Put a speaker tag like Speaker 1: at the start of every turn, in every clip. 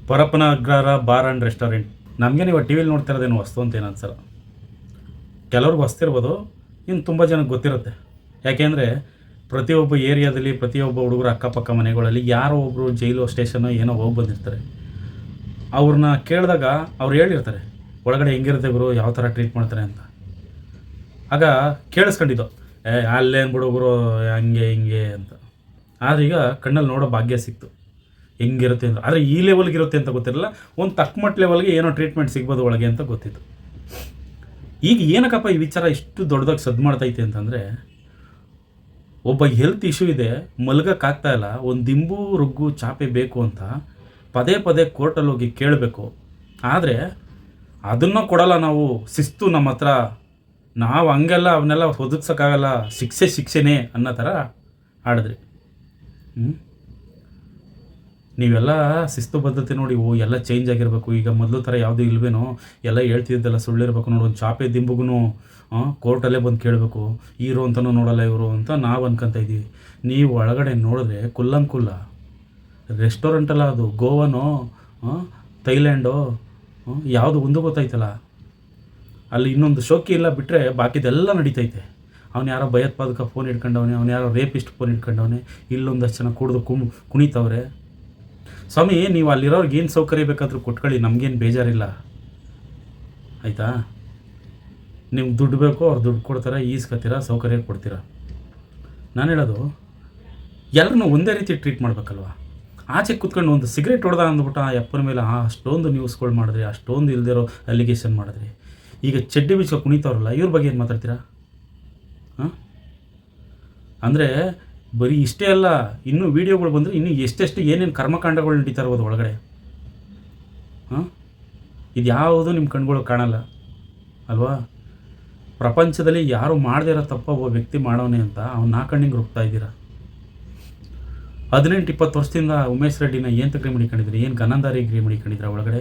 Speaker 1: Parappana Agrahara bar and restaurant. ನಮಗೆ ನೀವು T ವಿಲಿ ನೋಡ್ತಾ ಇರೋದೇನು ವಸ್ತು ಅಂತ ಏನು ಅನ್ಸಲ್ಲ. ಕೆಲವ್ರಿಗೆ ಹೊಸ್ತಿರ್ಬೋದು, ಇನ್ನು ತುಂಬ ಜನಕ್ಕೆ ಗೊತ್ತಿರುತ್ತೆ. ಯಾಕೆಂದರೆ ಪ್ರತಿಯೊಬ್ಬ ಏರಿಯಾದಲ್ಲಿ ಪ್ರತಿಯೊಬ್ಬ ಹುಡುಗರು ಅಕ್ಕಪಕ್ಕ ಮನೆಗಳಲ್ಲಿ ಯಾರೋ ಒಬ್ಬರು ಜೈಲು ಸ್ಟೇಷನ್ನು ಏನೋ ಹೋಗಿ ಬಂದಿರ್ತಾರೆ. ಅವ್ರನ್ನ ಕೇಳಿದಾಗ ಅವ್ರು ಹೇಳಿರ್ತಾರೆ ಒಳಗಡೆ ಹೆಂಗಿರುತ್ತೆ ಗುರು, ಯಾವ ಥರ ಟ್ರೀಟ್ ಮಾಡ್ತಾರೆ ಅಂತ. ಆಗ ಕೇಳಿಸ್ಕೊಂಡಿದ್ದು, ಅಲ್ಲೇನು ಹುಡುಗರು ಹಂಗೆ ಹಿಂಗೆ ಅಂತ. ಆದರೆ ಈಗ ಕಣ್ಣಲ್ಲಿ ನೋಡೋ ಭಾಗ್ಯ ಸಿಕ್ತು ಹೆಂಗಿರುತ್ತೆ ಅಂತ. ಆದರೆ ಈ ಲೆವೆಲ್ಗೆ ಇರುತ್ತೆ ಅಂತ ಗೊತ್ತಿರಲಿಲ್ಲ. ಒಂದು ತಕ್ಕಮಟ್ಟ ಲೆವೆಲ್ಗೆ ಏನೋ ಟ್ರೀಟ್ಮೆಂಟ್ ಸಿಗ್ಬೋದು ಒಳಗೆ ಅಂತ ಗೊತ್ತಿತ್ತು. ಈಗ ಏನಕ್ಕಪ್ಪ ಈ ವಿಚಾರ ಇಷ್ಟು ದೊಡ್ಡದಾಗಿ ಸದ್ದು ಮಾಡ್ತೈತೆ ಅಂತಂದರೆ, ಒಬ್ಬ ಹೆಲ್ತ್ ಇಶ್ಯೂ ಇದೆ, ಮಲ್ಗೋಕ್ಕಾಗ್ತಾ ಇಲ್ಲ, ಒಂದು ದಿಂಬು ರುಗ್ಗು ಚಾಪೆ ಬೇಕು ಅಂತ ಪದೇ ಪದೇ ಕೋರ್ಟಲ್ಲಿ ಹೋಗಿ ಕೇಳಬೇಕು. ಆದರೆ ಅದನ್ನು ಕೊಡಲ್ಲ ನಾವು, ಶಿಸ್ತು ನಮ್ಮ ಹತ್ರ, ನಾವು ಹಂಗೆಲ್ಲ ಅವನ್ನೆಲ್ಲ ಒದಗಿಸೋಕ್ಕಾಗಲ್ಲ, ಶಿಕ್ಷೆನೇ ಅನ್ನೋ ಥರ ಆಡಿದ್ರಿ. ನೀವೆಲ್ಲ ಶಿಸ್ತು ಬದ್ಧತೆ ನೋಡಿ ಎಲ್ಲ ಚೇಂಜ್ ಆಗಿರಬೇಕು. ಈಗ ಮೊದಲು ಥರ ಯಾವುದೂ ಇಲ್ವೇನೋ, ಎಲ್ಲ ಹೇಳ್ತಿದ್ದೆಲ್ಲ ಸುಳ್ಳಿರ್ಬೇಕು. ನೋಡಿ, ಒಂದು ಚಾಪೆ ದಿಂಬುಗೂ ಕೋರ್ಟಲ್ಲೇ ಬಂದು ಕೇಳಬೇಕು, ಹೀರೋ ಅಂತಲೂ ನೋಡಲ್ಲ ಇವರು ಅಂತ ನಾವು ಅನ್ಕೊತ ಇದ್ದೀವಿ. ನೀವು ಒಳಗಡೆ ನೋಡಿದ್ರೆ ಕುಲ್ಲಂಕುಲ್ಲ ರೆಸ್ಟೋರೆಂಟಲ್ಲ, ಅದು ಗೋವನೋ ಥೈಲ್ಯಾಂಡೋ ಯಾವುದು ಒಂದು ಗೊತ್ತಾಯ್ತಲ್ಲ. ಅಲ್ಲಿ ಇನ್ನೊಂದು ಶೋಕಿ ಇಲ್ಲ ಬಿಟ್ಟರೆ ಬಾಕಿದೆಲ್ಲ ನಡೀತೈತೆ. ಅವ್ನು ಯಾರೋ ಭಯೋತ್ಪಾದಕ ಫೋನ್ ಇಟ್ಕೊಂಡವನೆ, ಅವ್ನು ಯಾರೋ ರೇಪಿಸ್ಟ್ ಫೋನ್ ಇಟ್ಕೊಂಡವನೆ, ಇಲ್ಲೊಂದಷ್ಟು ಜನ ಕುಡಿದು ಕುಣಿತವ್ರೆ. ಸ್ವಾಮಿ, ನೀವು ಅಲ್ಲಿರೋರ್ಗೆ ಏನು ಸೌಕರ್ಯ ಬೇಕಾದರೂ ಕೊಟ್ಕೊಳ್ಳಿ, ನಮಗೇನು ಬೇಜಾರಿಲ್ಲ ಆಯಿತಾ. ನಿಮ್ಗೆ ದುಡ್ಡು ಬೇಕು, ಅವ್ರು ದುಡ್ಡು ಕೊಡ್ತಾರೆ, ಈಸ್ಕೊತೀರಾ, ಸೌಕರ್ಯ ಕೊಡ್ತೀರಾ. ನಾನು ಹೇಳೋದು, ಎಲ್ಲರನ್ನೂ ಒಂದೇ ರೀತಿ ಟ್ರೀಟ್ ಮಾಡಬೇಕಲ್ವ. ಆಚೆ ಕೂತ್ಕೊಂಡು ಒಂದು ಸಿಗರೇಟ್ ಹೊಡೆದ ಅಂದ್ಬಿಟ್ಟು ಆ ಅಪ್ಪನ ಮೇಲೆ ಅಷ್ಟೊಂದು ನ್ಯೂಸ್ಗಳು ಮಾಡಿದ್ರಿ, ಅಷ್ಟೊಂದು ಇಲ್ದಿರೋ ಅಲಿಗೇಷನ್ ಮಾಡಿದ್ರಿ. ಈಗ ಚಡ್ಡಿ ಬಿಚ್ಚೋ ಕುಣಿತವ್ರಲ್ಲ, ಇವ್ರ ಬಗ್ಗೆ ಏನು ಮಾತಾಡ್ತೀರಾ? ಅಂದರೆ ಬರೀ ಇಷ್ಟೇ ಅಲ್ಲ, ಇನ್ನೂ ವೀಡಿಯೋಗಳು ಬಂದರೆ ಇನ್ನೂ ಎಷ್ಟೆಷ್ಟು ಏನೇನು ಕರ್ಮಕಾಂಡಗಳು ನಡೀತಾ ಇರ್ಬೋದು ಒಳಗಡೆ. ಇದು ಯಾವುದು ನಿಮ್ಮ ಕಣ್ಗಳು ಕಾಣಲ್ಲ ಅಲ್ವಾ. ಪ್ರಪಂಚದಲ್ಲಿ ಯಾರು ಮಾಡದೇ ಇರೋ ತಪ್ಪ ಒಬ್ಬ ವ್ಯಕ್ತಿ ಮಾಡೋನೆ ಅಂತ ಅವ್ನು ನಾಲ್ಕಣ್ಣಿಗೆ ರುಬ್ತಾ ಇದ್ದೀರಾ. 18-20 ವರ್ಷದಿಂದ ಉಮೇಶ್ ರೆಡ್ಡಿನ ಏನು ತಗ್ರಿ ಮಡಿಕೊಂಡಿದ್ರಿ, ಏನು ಗನಂದಾರಿಗಿರಿ ಮಡಿಕೊಂಡಿದ್ರ ಒಳಗಡೆ.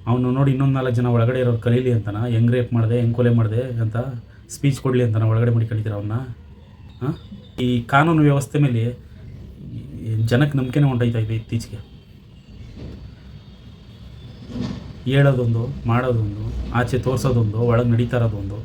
Speaker 1: ಅವನು ನೋಡಿ ಇನ್ನೊಂದು 4 ಜನ ಒಳಗಡೆ ಇರೋರು ಕಲೀಲಿ ಅಂತನ, ಹೆಂಗೆ ರೇಪ್ ಮಾಡಿದೆ, ಹೆಂಗೆ ಕೊಲೆ ಮಾಡಿದೆ ಅಂತ ಸ್ಪೀಚ್ ಕೊಡಲಿ ಅಂತನ ಒಳಗಡೆ ಮಡಿಕೊಂಡಿದ್ದೀರ ಅವನ್ನ. ಈ ಕಾನೂನು ವ್ಯವಸ್ಥೆ ಮೇಲೆ ಜನಕ್ಕೆ ನಂಬಿಕೆನೇ ಹೊಂಟೈತಾ ಇದೆ ಇತ್ತೀಚೆಗೆ. ಹೇಳೋದೊಂದು, ಮಾಡೋದೊಂದು, ಆಚೆ ತೋರಿಸೋದೊಂದು, ಒಳಗೆ ನಡೀತಾ ಇರೋದೊಂದು.